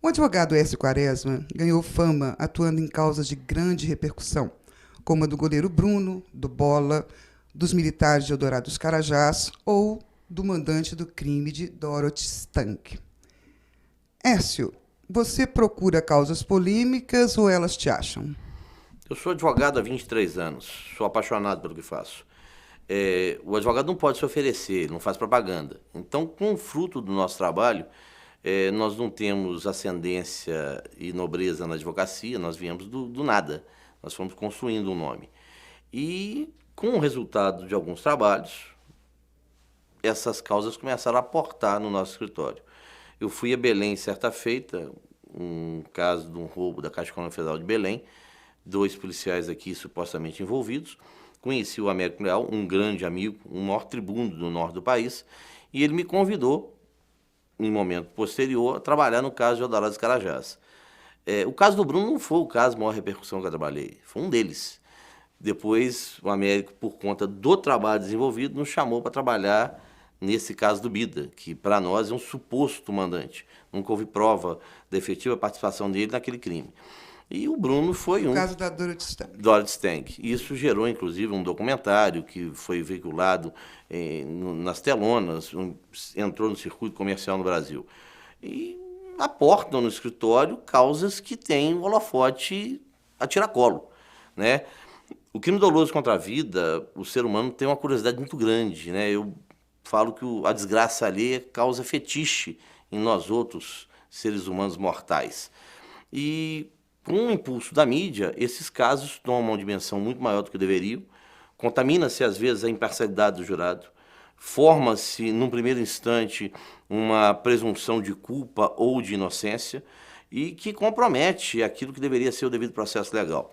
O advogado Écio Quaresma ganhou fama atuando em causas de grande repercussão, como a do goleiro Bruno, do Bola, dos militares de Eldorado dos Carajás ou do mandante do crime de Dorothy Stank. Écio, você procura causas polêmicas ou elas te acham? Eu sou advogado há 23 anos, sou apaixonado pelo que faço. O advogado não pode se oferecer, ele não faz propaganda. Então, com o fruto do nosso trabalho, nós não temos ascendência e nobreza na advocacia, nós viemos do nada, nós fomos construindo um nome. E, com o resultado de alguns trabalhos, essas causas começaram a aportar no nosso escritório. Eu fui a Belém certa feita, um caso de um roubo da Caixa Econômica Federal de Belém, 2 policiais aqui supostamente envolvidos. Conheci o Américo Leal, um grande amigo, um maior tribuno do norte do país, e ele me convidou, em momento posterior, a trabalhar no caso de Eldorado dos Carajás. O caso do Bruno não foi o caso de maior repercussão que eu trabalhei, foi um deles. Depois, o Américo, por conta do trabalho desenvolvido, nos chamou para trabalhar nesse caso do Bida, que para nós é um suposto mandante. Nunca houve prova da efetiva participação dele naquele crime. E o Bruno foi No um... caso da Dorothy Stank. Dorothy Stank. Isso gerou, inclusive, um documentário que foi veiculado nas telonas, entrou no circuito comercial no Brasil. E aportam no escritório causas que têm o holofote a tiracolo, né? O crime doloso contra a vida, o ser humano tem uma curiosidade muito grande, né? Eu falo que a desgraça alheia causa fetiche em nós outros seres humanos mortais. E com o impulso da mídia, esses casos tomam uma dimensão muito maior do que deveriam, contamina-se às vezes a imparcialidade do jurado, forma-se num primeiro instante uma presunção de culpa ou de inocência e que compromete aquilo que deveria ser o devido processo legal.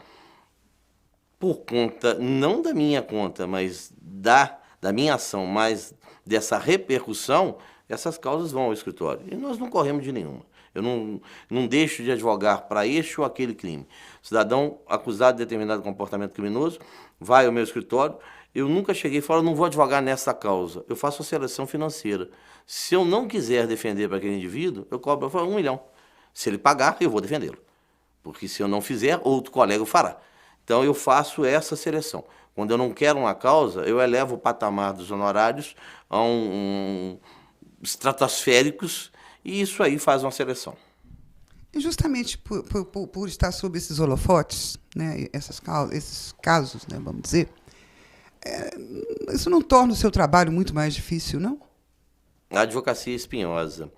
Por conta, não da minha conta, mas da minha ação, mas dessa repercussão, essas causas vão ao escritório. E nós não corremos de nenhuma. Eu não deixo de advogar para este ou aquele crime. O cidadão acusado de determinado comportamento criminoso vai ao meu escritório. Eu nunca cheguei e falo, não vou advogar nessa causa. Eu faço a seleção financeira. Se eu não quiser defender para aquele indivíduo, eu cobro 1 milhão. Se ele pagar, eu vou defendê-lo. Porque se eu não fizer, outro colega o fará. Então eu faço essa seleção. Quando eu não quero uma causa, eu elevo o patamar dos honorários a estratosféricos, e isso aí faz uma seleção. E justamente por estar sob esses holofotes, né, esses casos, né, vamos dizer, isso não torna o seu trabalho muito mais difícil, não? A advocacia é espinhosa.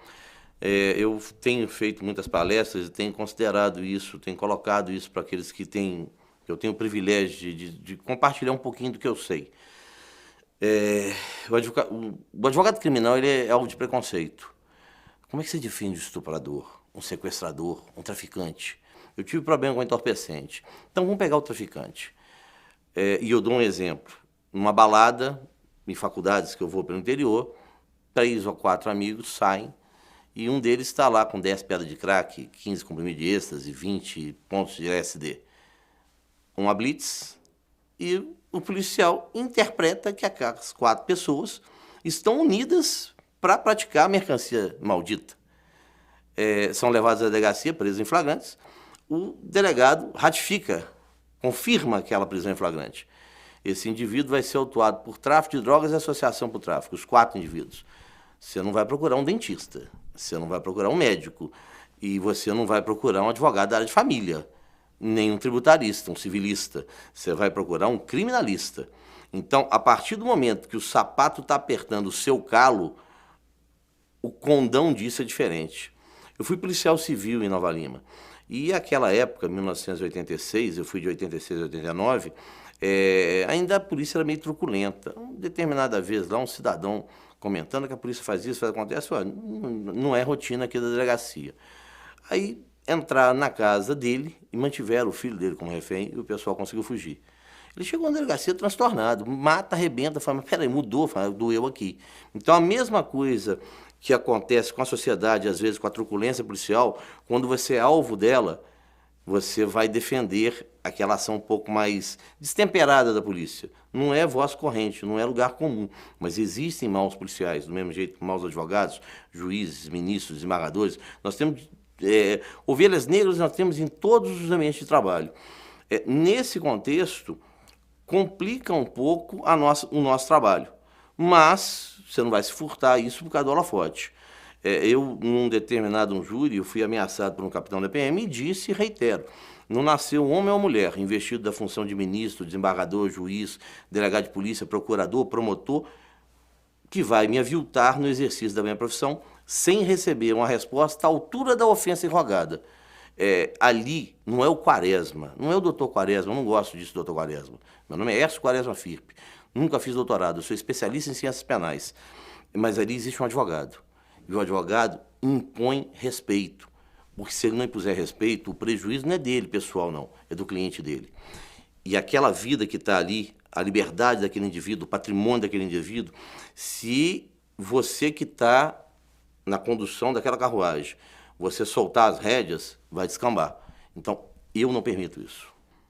Eu tenho feito muitas palestras e tenho considerado isso, tenho colocado isso para aqueles que têm... Eu tenho o privilégio de compartilhar um pouquinho do que eu sei. O advogado criminal ele é alvo de preconceito. Como é que você defende um estuprador, um sequestrador, um traficante? Eu tive problema com entorpecente. Então vamos pegar o traficante. E eu dou um exemplo. Numa balada, em faculdades que eu vou pelo interior, 3 ou 4 amigos saem e um deles está lá com 10 pedras de crack, 15 comprimidos de êxtase, 20 pontos de LSD. Uma blitz, e o policial interpreta que aquelas 4 pessoas estão unidas para praticar a mercancia maldita. São levados à delegacia, presos em flagrantes. O delegado ratifica, confirma aquela prisão em flagrante. Esse indivíduo vai ser autuado por tráfico de drogas e associação para o tráfico, os 4 indivíduos. Você não vai procurar um dentista, você não vai procurar um médico, e você não vai procurar um advogado da área de família, nem um tributarista, um civilista. Você vai procurar um criminalista. Então, a partir do momento que o sapato está apertando o seu calo, o condão disso é diferente. Eu fui policial civil em Nova Lima. E aquela época, 1986, eu fui de 86 a 89, ainda a polícia era meio truculenta. Uma determinada vez lá, um cidadão comentando que a polícia faz isso, acontece, não é rotina aqui da delegacia. Aí entraram na casa dele e mantiveram o filho dele como refém e o pessoal conseguiu fugir. Ele chegou na delegacia transtornado, mata, arrebenta, fala, mas peraí, mudou, fala, doeu aqui. Então a mesma coisa que acontece com a sociedade, às vezes com a truculência policial, quando você é alvo dela, você vai defender aquela ação um pouco mais destemperada da polícia. Não é voz corrente, não é lugar comum, mas existem maus policiais, do mesmo jeito que maus advogados, juízes, ministros, desembargadores. Nós temos Ovelhas negras nós temos em todos os ambientes de trabalho. Nesse contexto, complica um pouco o nosso trabalho. Mas você não vai se furtar isso por causa do holofote. Eu, num determinado júri, eu fui ameaçado por um capitão da PM e disse e reitero, não nasceu um homem ou mulher investido da função de ministro, desembargador, juiz, delegado de polícia, procurador, promotor, que vai me aviltar no exercício da minha profissão sem receber uma resposta à altura da ofensa enrogada. Ali não é o Quaresma, não é o doutor Quaresma, eu não gosto disso, doutor Quaresma. Meu nome é Hércio Quaresma Firpe, nunca fiz doutorado, eu sou especialista em ciências penais. Mas ali existe um advogado, e o advogado impõe respeito, porque se ele não impuser respeito, o prejuízo não é dele, pessoal, não, é do cliente dele. E aquela vida que está ali, a liberdade daquele indivíduo, o patrimônio daquele indivíduo, se você que está na condução daquela carruagem, você soltar as rédeas, vai descambar. Então, eu não permito isso.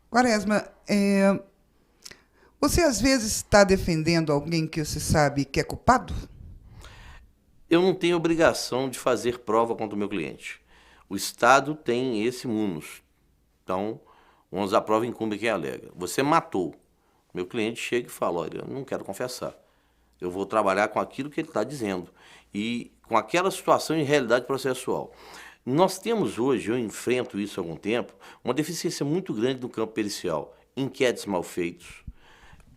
Quaresma, você às vezes está defendendo alguém que você sabe que é culpado? Eu não tenho obrigação de fazer prova contra o meu cliente. O Estado tem esse munus. Então, o ônus da prova incumbe quem alega. Você matou. Meu cliente chega e fala, olha, eu não quero confessar. Eu vou trabalhar com aquilo que ele está dizendo. E com aquela situação em realidade processual. Nós temos hoje, eu enfrento isso há algum tempo, uma deficiência muito grande no campo pericial. Inquéritos mal feitos,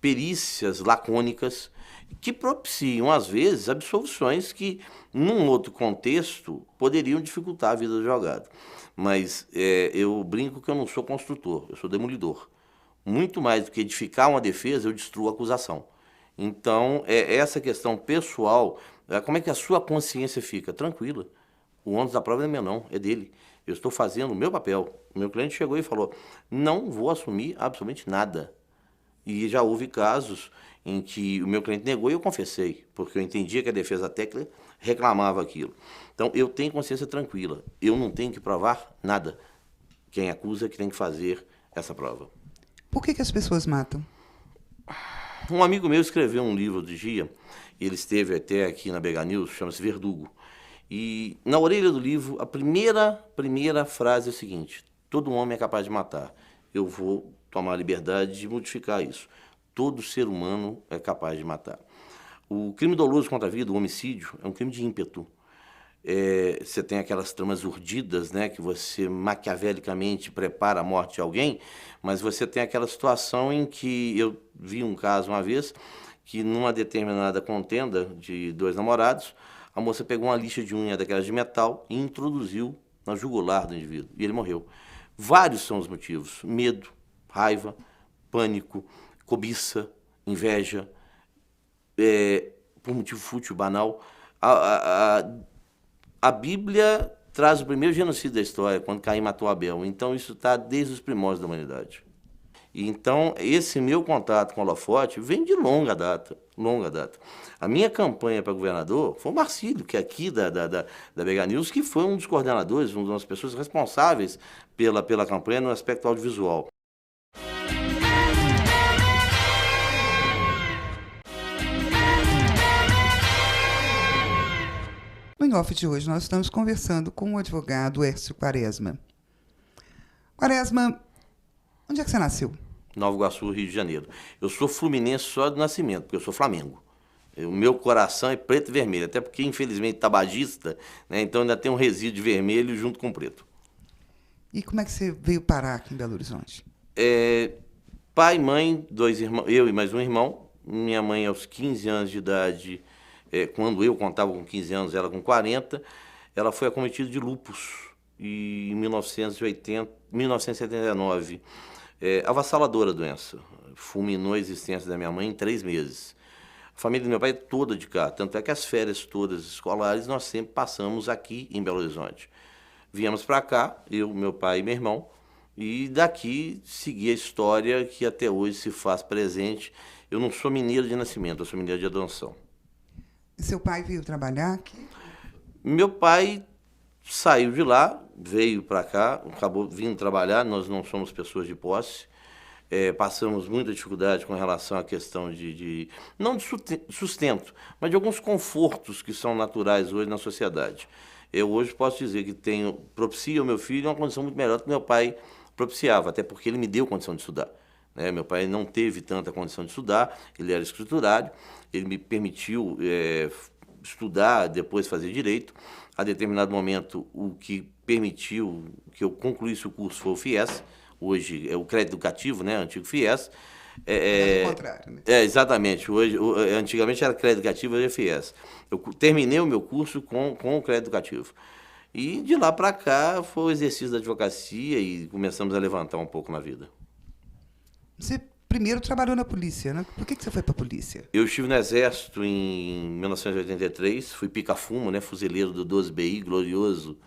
perícias lacônicas, que propiciam, às vezes, absolvições que, num outro contexto, poderiam dificultar a vida do advogado. Mas eu brinco que eu não sou construtor, eu sou demolidor. Muito mais do que edificar uma defesa, eu destruo a acusação. Então, essa questão pessoal, como é que a sua consciência fica? Tranquila. O ônus da prova não é meu, não, é dele. Eu estou fazendo o meu papel. O meu cliente chegou e falou, não vou assumir absolutamente nada. E já houve casos em que o meu cliente negou e eu confessei, porque eu entendia que a defesa técnica reclamava aquilo. Então, eu tenho consciência tranquila. Eu não tenho que provar nada. Quem acusa é que tem que fazer essa prova. Por que as pessoas matam? Um amigo meu escreveu um livro de dia, ele esteve até aqui na BH News, chama-se Verdugo. E na orelha do livro, a primeira frase é o seguinte, todo homem é capaz de matar. Eu vou tomar a liberdade de modificar isso. Todo ser humano é capaz de matar. O crime doloso contra a vida, o homicídio, é um crime de ímpeto. Você tem aquelas tramas urdidas, né, que você maquiavelicamente prepara a morte de alguém, mas você tem aquela situação em que eu vi um caso uma vez, que numa determinada contenda de dois namorados, a moça pegou uma lixa de unha daquelas de metal e introduziu na jugular do indivíduo, e ele morreu. Vários são os motivos, medo, raiva, pânico, cobiça, inveja, por motivo fútil, banal. A Bíblia traz o primeiro genocídio da história, quando Caim matou Abel. Então, isso está desde os primórdios da humanidade. E, então, esse meu contato com o holofote vem de longa data, longa data. A minha campanha para governador foi o Marcílio, que é aqui da BH News, que foi um dos coordenadores, uma das pessoas responsáveis pela campanha no aspecto audiovisual. No Em-Off de hoje, nós estamos conversando com o advogado Hércio Quaresma. Quaresma, onde é que você nasceu? Nova Iguaçu, Rio de Janeiro. Eu sou fluminense só de nascimento, porque eu sou Flamengo. O meu coração é preto e vermelho, até porque, infelizmente, tabagista, né, então ainda tem um resíduo de vermelho junto com preto. E como é que você veio parar aqui em Belo Horizonte? Pai, mãe, 2 irmãos, eu e mais um irmão. Minha mãe, aos 15 anos de idade, quando eu contava com 15 anos, ela com 40, ela foi acometida de lúpus. E em 1979, avassaladora a doença, fulminou a existência da minha mãe em 3 meses. A família do meu pai é toda de cá, tanto é que as férias todas escolares nós sempre passamos aqui em Belo Horizonte. Viemos para cá, eu, meu pai e meu irmão, e daqui segui a história que até hoje se faz presente. Eu não sou mineiro de nascimento, eu sou mineiro de adoção. E seu pai veio trabalhar aqui? Meu pai saiu de lá, veio para cá, acabou vindo trabalhar, nós não somos pessoas de posse, passamos muita dificuldade com relação à questão não de sustento, mas de alguns confortos que são naturais hoje na sociedade. eu hoje posso dizer que propicio ao meu filho uma condição muito melhor do que meu pai propiciava, até porque ele me deu condição de estudar. Né? Meu pai não teve tanta condição de estudar, ele era escriturário, ele me permitiu estudar, depois fazer direito. A determinado momento, o que permitiu que eu concluísse o curso foi o FIES, hoje é o crédito educativo, né? Antigo FIES. É o contrário, né? Exatamente. Hoje, antigamente era crédito educativo, hoje é FIES. Eu terminei o meu curso com o crédito educativo. E de lá para cá foi o exercício da advocacia e começamos a levantar um pouco na vida. Você primeiro trabalhou na polícia, né? Por que você foi para a polícia? Eu estive no Exército em 1983, fui pica-fumo, né? Fuzileiro do 12BI, glorioso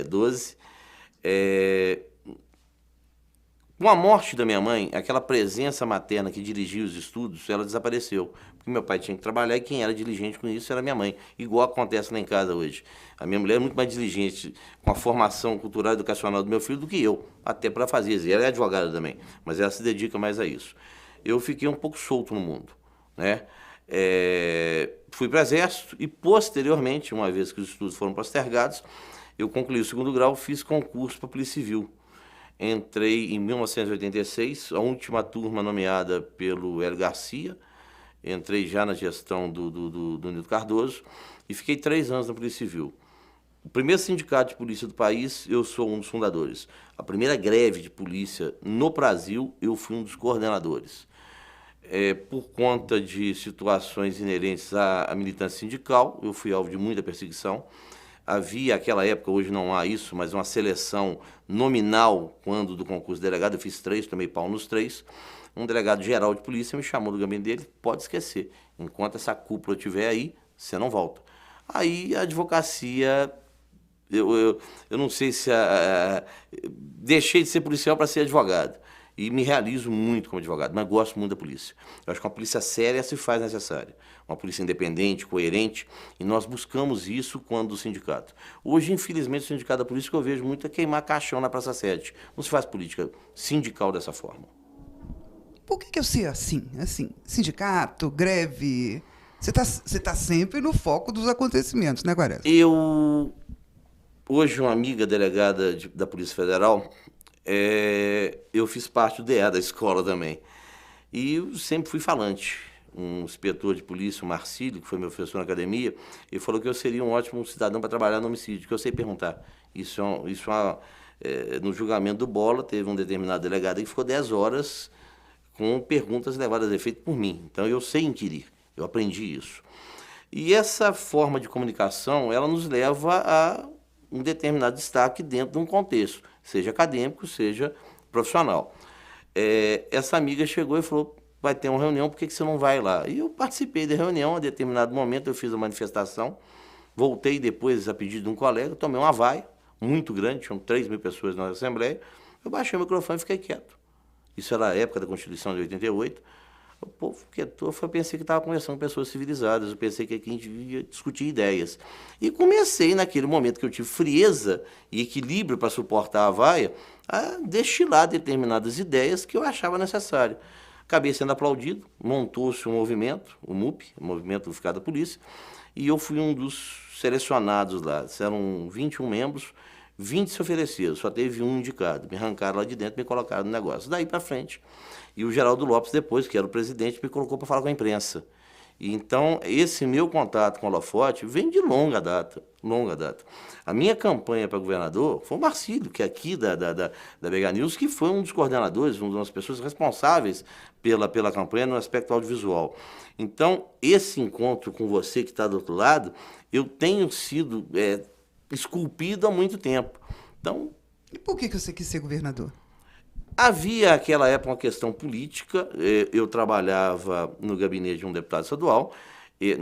12. Com a morte da minha mãe, aquela presença materna que dirigia os estudos, ela desapareceu. Porque meu pai tinha que trabalhar e quem era diligente com isso era minha mãe. Igual acontece lá em casa hoje. A minha mulher é muito mais diligente com a formação cultural e educacional do meu filho do que eu, até para fazer isso. Ela é advogada também, mas ela se dedica mais a isso. Eu fiquei um pouco solto no mundo, né? Fui para o Exército e, posteriormente, uma vez que os estudos foram postergados, eu concluí o 2º grau, fiz concurso para a Polícia Civil. Entrei em 1986, a última turma nomeada pelo Hélio Garcia. Entrei já na gestão do Nildo Cardoso e fiquei 3 anos na Polícia Civil. O primeiro sindicato de polícia do país, eu sou um dos fundadores. A primeira greve de polícia no Brasil, eu fui um dos coordenadores. Por conta de situações inerentes à militância sindical, eu fui alvo de muita perseguição. Havia, naquela época, hoje não há isso, mas uma seleção nominal, quando do concurso de delegado, eu fiz 3, tomei pau nos 3. Um delegado geral de polícia me chamou do gabinete dele, pode esquecer, enquanto essa cúpula estiver aí, você não volta. Aí a advocacia, eu não sei se deixei de ser policial para ser advogado. E me realizo muito como advogado, mas gosto muito da polícia. Eu acho que uma polícia séria se faz necessária. Uma polícia independente, coerente, e nós buscamos isso quando o sindicato. Hoje, infelizmente, o sindicato da polícia que eu vejo muito é queimar caixão na Praça 7. Não se faz política sindical dessa forma. Por que eu sei assim? Sindicato, greve... Você tá sempre no foco dos acontecimentos, né, Quaresma? Hoje, uma amiga delegada da Polícia Federal, eu fiz parte do DEA da escola também. E eu sempre fui falante. Um inspetor de polícia, o Marcílio, que foi meu professor na academia, ele falou que eu seria um ótimo cidadão para trabalhar no homicídio, que eu sei perguntar. No julgamento do Bola, teve um determinado delegado que ficou 10 horas com perguntas levadas a efeito por mim. Então, eu sei inquirir, eu aprendi isso. E essa forma de comunicação, ela nos leva a um determinado destaque dentro de um contexto, seja acadêmico, seja profissional. Essa amiga chegou e falou, vai ter uma reunião, por que você não vai lá? E eu participei da reunião, a determinado momento eu fiz a manifestação, voltei depois a pedido de um colega, tomei uma vaia muito grande, tinham 3.000 pessoas na Assembleia, eu baixei o microfone e fiquei quieto. Isso era a época da Constituição de 88, o povo quietou, eu pensei que estava conversando com pessoas civilizadas, eu pensei que aqui a gente devia discutir ideias. E comecei, naquele momento que eu tive frieza e equilíbrio para suportar a vaia, a destilar determinadas ideias que eu achava necessário. Acabei sendo aplaudido, montou-se um movimento, o MUP, o Movimento Unificado da Polícia, e eu fui um dos selecionados lá. Eram 21 membros, 20 se ofereceram, só teve um indicado. Me arrancaram lá de dentro, me colocaram no negócio. Daí para frente. E o Geraldo Lopes, depois, que era o presidente, me colocou para falar com a imprensa. E então, esse meu contato com o holofote vem de longa data, longa data. A minha campanha para governador foi o Marcílio, que é aqui da BH News, que foi um dos coordenadores, uma das pessoas responsáveis pela campanha no aspecto audiovisual. Então, esse encontro com você que está do outro lado, eu tenho sido esculpido há muito tempo. Então, e por que você quis ser governador? Havia, naquela época, uma questão política. Eu trabalhava no gabinete de um deputado estadual,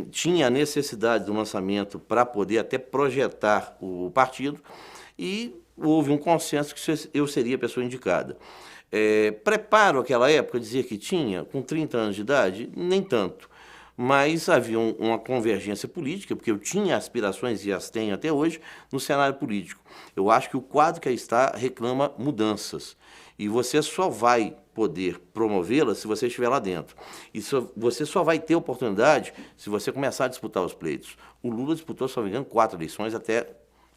tinha a necessidade do lançamento para poder até projetar o partido, e houve um consenso que eu seria a pessoa indicada. Preparo, naquela época, dizer que tinha, com 30 anos de idade, nem tanto. Mas havia uma convergência política, porque eu tinha aspirações, e as tenho até hoje, no cenário político. Eu acho que o quadro que aí está reclama mudanças. E você só vai poder promovê-las se você estiver lá dentro. E você só vai ter oportunidade se você começar a disputar os pleitos. O Lula disputou, se não me engano, 4 eleições até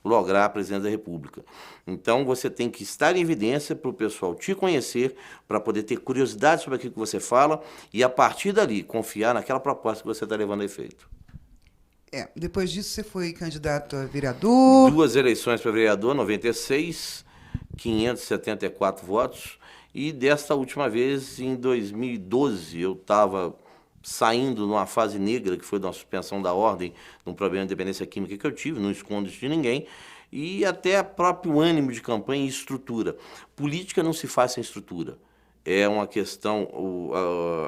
lograr a presidência da República. Então, você tem que estar em evidência para o pessoal te conhecer, para poder ter curiosidade sobre aquilo que você fala e, a partir dali, confiar naquela proposta que você está levando a efeito. Depois disso, você foi candidato a vereador. 2 eleições para vereador, 96, 574 votos. E desta última vez, em 2012, eu estava saindo numa fase negra, que foi de uma suspensão da ordem, de um problema de dependência química que eu tive, não escondo isso de ninguém, e até próprio ânimo de campanha e estrutura. Política não se faz sem estrutura. É uma questão,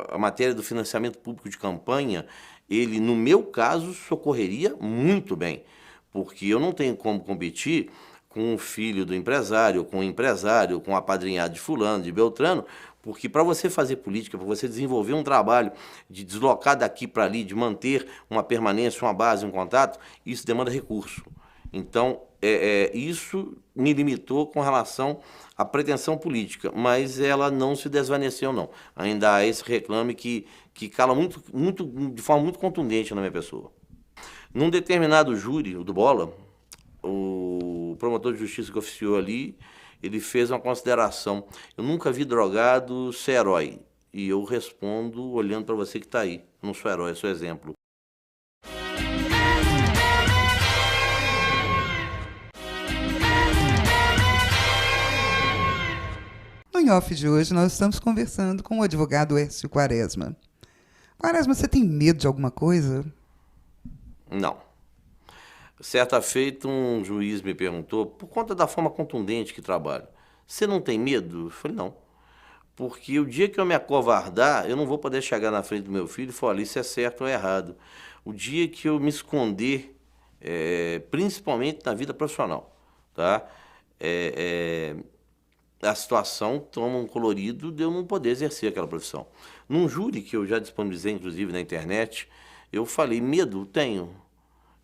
a matéria do financiamento público de campanha, ele, no meu caso, socorreria muito bem, porque eu não tenho como competir com o filho do empresário, com o empresário, com o apadrinhado de fulano, de Beltrano, porque para você fazer política, para você desenvolver um trabalho de deslocar daqui para ali, de manter uma permanência, uma base, um contato, isso demanda recurso. Então, isso me limitou com relação à pretensão política, mas ela não se desvaneceu, não. Ainda há esse reclame que cala de forma muito contundente na minha pessoa. Num determinado júri, o do Bola, o promotor de justiça que oficiou ali, ele fez uma consideração. Eu nunca vi drogado ser herói. E eu respondo olhando para você que está aí. Eu não sou herói, eu sou exemplo. No Em Off de hoje, nós estamos conversando com o advogado Écio Quaresma. Quaresma, você tem medo de alguma coisa? Não. Certa feita, um juiz me perguntou, por conta da forma contundente que trabalho, você não tem medo? Eu falei, não. Porque o dia que eu me acovardar, eu não vou poder chegar na frente do meu filho e falar, isso é certo ou é errado. O dia que eu me esconder, principalmente na vida profissional, tá? A situação toma um colorido de eu não poder exercer aquela profissão. Num júri que eu já disponibilizei, inclusive, na internet, eu falei, medo? Tenho.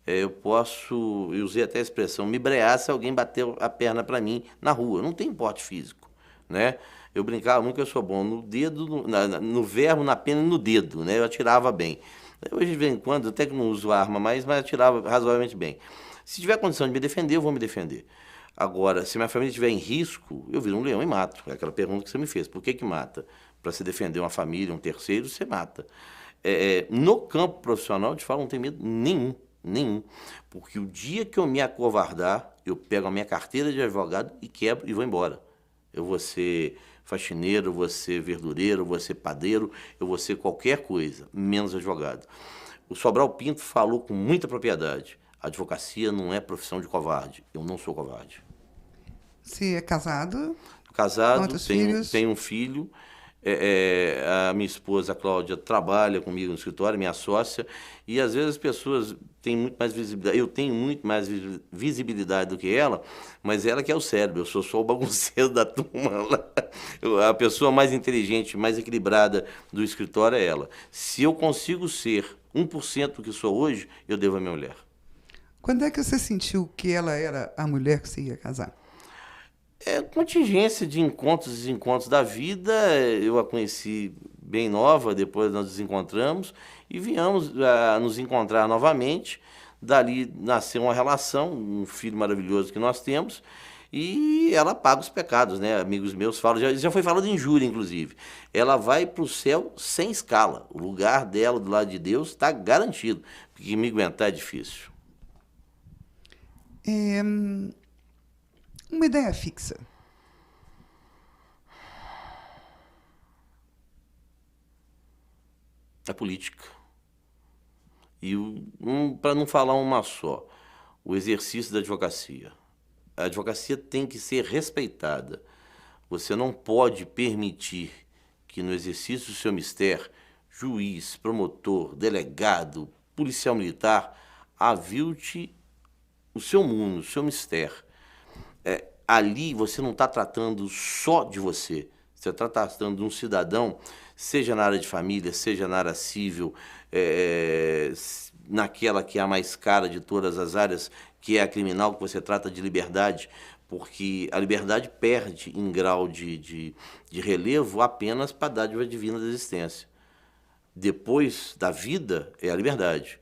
Eu usei até a expressão, me brear se alguém bateu a perna para mim na rua. Não tem porte físico, né? Eu brincava muito que eu sou bom no dedo, no verbo, na pena e no dedo, né? Eu atirava bem. Hoje, de vez em quando, até que não uso arma mais, mas atirava razoavelmente bem. Se tiver condição de me defender, eu vou me defender. Agora, se minha família estiver em risco, eu viro um leão e mato. É aquela pergunta que você me fez. Por que mata? Para se defender uma família, um terceiro, você mata. No campo profissional, de fato, não tem medo nenhum. Nenhum. Porque o dia que eu me acovardar, eu pego a minha carteira de advogado e quebro e vou embora. Eu vou ser faxineiro, eu vou ser verdureiro, eu vou ser padeiro, eu vou ser qualquer coisa, menos advogado. O Sobral Pinto falou com muita propriedade. A advocacia não é profissão de covarde. Eu não sou covarde. Você é casado? Casado, Quantos filhos? tenho um filho. A minha esposa, a Cláudia, trabalha comigo no escritório, minha sócia, e às vezes as pessoas têm muito mais visibilidade, eu tenho muito mais visibilidade do que ela, mas ela que é o cérebro, eu sou só o bagunceiro da turma. A pessoa mais inteligente, mais equilibrada do escritório é ela. Se eu consigo ser 1% do que sou hoje, eu devo à minha mulher. Quando é que você sentiu que ela era a mulher que você ia casar? Contingência de encontros e desencontros da vida. Eu a conheci bem nova, depois nós nos encontramos e viemos a nos encontrar novamente. Dali nasceu uma relação, um filho maravilhoso que nós temos, e ela paga os pecados, né? Amigos meus falam, já foi falado em júri, inclusive. Ela vai para o céu sem escala. O lugar dela do lado de Deus está garantido, porque me aguentar é difícil. Uma ideia fixa. A política. E para não falar uma só, o exercício da advocacia. A advocacia tem que ser respeitada. Você não pode permitir que no exercício do seu mistério, juiz, promotor, delegado, policial militar, avilte o seu mundo, o seu mistério. Ali você não está tratando só de você, você está tratando de um cidadão, seja na área de família, seja na área civil, naquela que é a mais cara de todas as áreas, que é a criminal, que você trata de liberdade, porque a liberdade perde em grau de relevo apenas para a dádiva divina da existência. Depois da vida é a liberdade.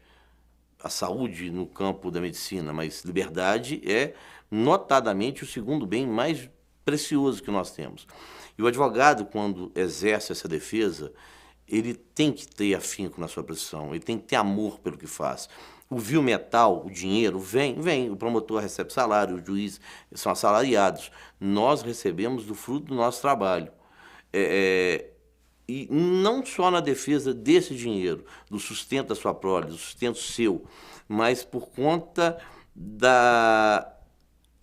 a saúde no campo da medicina, mas liberdade é notadamente o segundo bem mais precioso que nós temos. E o advogado, quando exerce essa defesa, ele tem que ter afinco na sua profissão, ele tem que ter amor pelo que faz. O vil metal, o dinheiro, vem, o promotor recebe salário, o juiz são assalariados. Nós recebemos do fruto do nosso trabalho. E não só na defesa desse dinheiro, do sustento da sua prole, do sustento seu, mas por conta da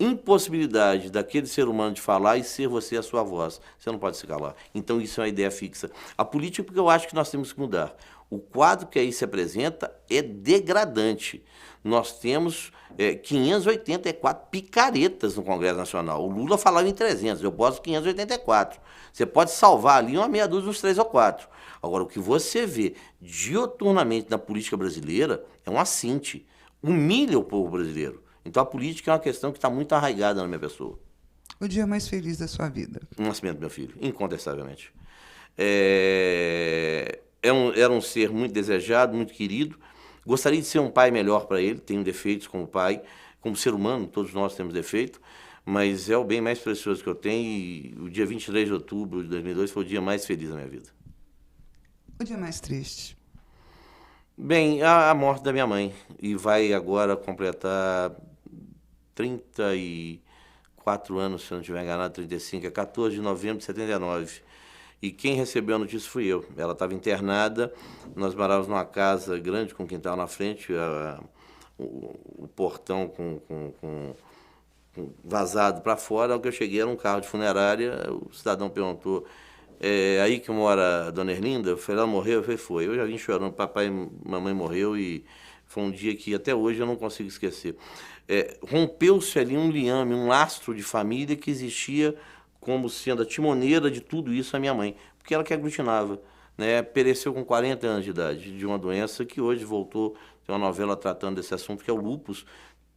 impossibilidade daquele ser humano de falar e ser você a sua voz. Você não pode se calar. Então isso é uma ideia fixa. A política, porque eu acho que nós temos que mudar. O quadro que aí se apresenta é degradante. Nós temos 584 picaretas no Congresso Nacional. O Lula falava em 300, eu posso 584. Você pode salvar ali uma meia dúzia, uns 3 ou 4. Agora, o que você vê dioturnamente na política brasileira é um assinte. Humilha o povo brasileiro. Então a política é uma questão que está muito arraigada na minha pessoa. O dia mais feliz da sua vida? O nascimento do meu filho, incontestavelmente. Era um ser muito desejado, muito querido. Gostaria de ser um pai melhor para ele, tenho defeitos como pai, como ser humano, todos nós temos defeito, mas é o bem mais precioso que eu tenho e o dia 23 de outubro de 2002 foi o dia mais feliz da minha vida. O dia mais triste? Bem, a morte da minha mãe, e vai agora completar 34 anos, se eu não estiver enganado, 35, é 14 de novembro de 79. E quem recebeu a notícia fui eu. Ela estava internada, nós morávamos numa casa grande com quintal na frente, o portão com vazado para fora. Ao que eu cheguei era um carro de funerária, o cidadão perguntou, aí que mora a dona Erlinda? Eu falei, ela morreu? Eu falei, foi. Eu já vim chorando, papai e mamãe morreu e foi um dia que até hoje eu não consigo esquecer. Rompeu-se ali um liame, um lastro de família que existia como sendo a timoneira de tudo isso a minha mãe, porque ela que aglutinava, né? Pereceu com 40 anos de idade, de uma doença que hoje voltou, tem uma novela tratando desse assunto, que é o lúpus,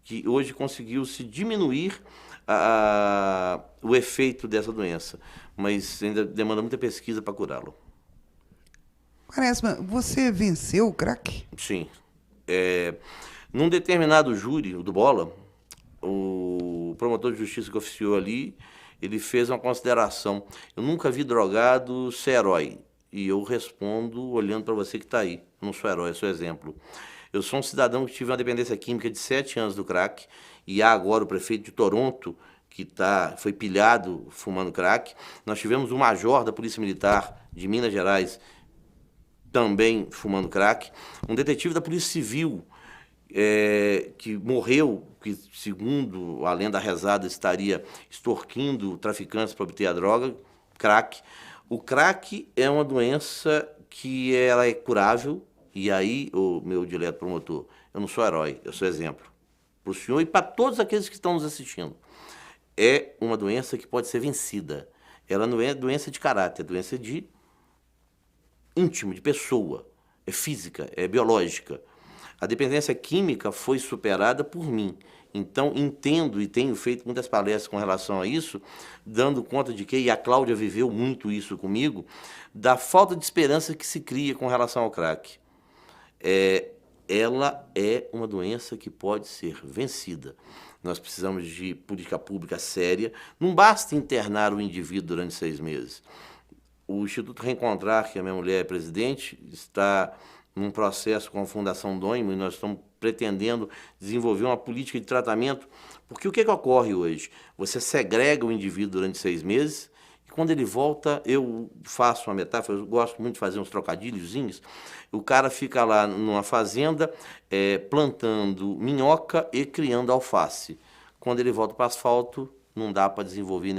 que hoje conseguiu-se diminuir o efeito dessa doença, mas ainda demanda muita pesquisa para curá-lo. Quaresma, você venceu o crack? Sim. Num determinado júri, o do Bola, o promotor de justiça que oficiou ali, ele fez uma consideração. Eu nunca vi drogado ser herói. E eu respondo olhando para você que está aí. Eu não sou herói, eu sou exemplo. Eu sou um cidadão que tive uma dependência química de 7 anos do crack, e há agora o prefeito de Toronto, que foi pilhado fumando crack. Nós tivemos um major da Polícia Militar de Minas Gerais também fumando crack. Um detetive da Polícia Civil que morreu, que segundo a lenda rezada estaria extorquindo traficantes para obter a droga, crack. O crack é uma doença que ela é curável, e aí, o meu dileto promotor, eu não sou herói, eu sou exemplo para o senhor e para todos aqueles que estão nos assistindo. É uma doença que pode ser vencida. Ela não é doença de caráter, é doença de íntimo, de pessoa, é física, é biológica. A dependência química foi superada por mim. Então, entendo e tenho feito muitas palestras com relação a isso, dando conta de que, e a Cláudia viveu muito isso comigo, da falta de esperança que se cria com relação ao crack. Ela é uma doença que pode ser vencida. Nós precisamos de política pública séria. Não basta internar o indivíduo durante 6 meses. O Instituto Reencontrar, que a minha mulher é presidente, está num processo com a Fundação Dôimo, e nós estamos pretendendo desenvolver uma política de tratamento, porque o que ocorre hoje? Você segrega o indivíduo durante 6 meses, e quando ele volta, eu faço uma metáfora, eu gosto muito de fazer uns trocadilhozinhos, o cara fica lá numa fazenda plantando minhoca e criando alface. Quando ele volta para o asfalto, não dá para desenvolver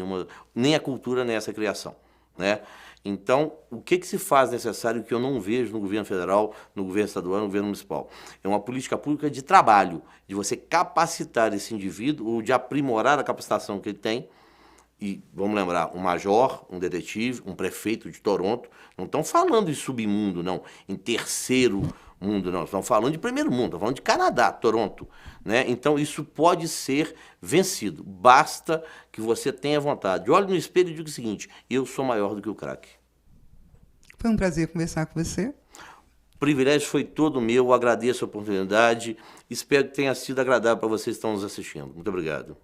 nem a cultura, nem essa criação, né? Então, o que se faz necessário que eu não vejo no governo federal, no governo estadual, no governo municipal? É uma política pública de trabalho, de você capacitar esse indivíduo, ou de aprimorar a capacitação que ele tem. E, vamos lembrar, um major, um detetive, um prefeito de Toronto, não estão falando em submundo, não, em terceiro mundo, não, estão falando de primeiro mundo, estão falando de Canadá, Toronto, né? Então, isso pode ser vencido, basta que você tenha vontade. Olhe no espelho e diga o seguinte, eu sou maior do que o crack. Foi um prazer conversar com você. O privilégio foi todo meu, agradeço a oportunidade, espero que tenha sido agradável para vocês que estão nos assistindo. Muito obrigado.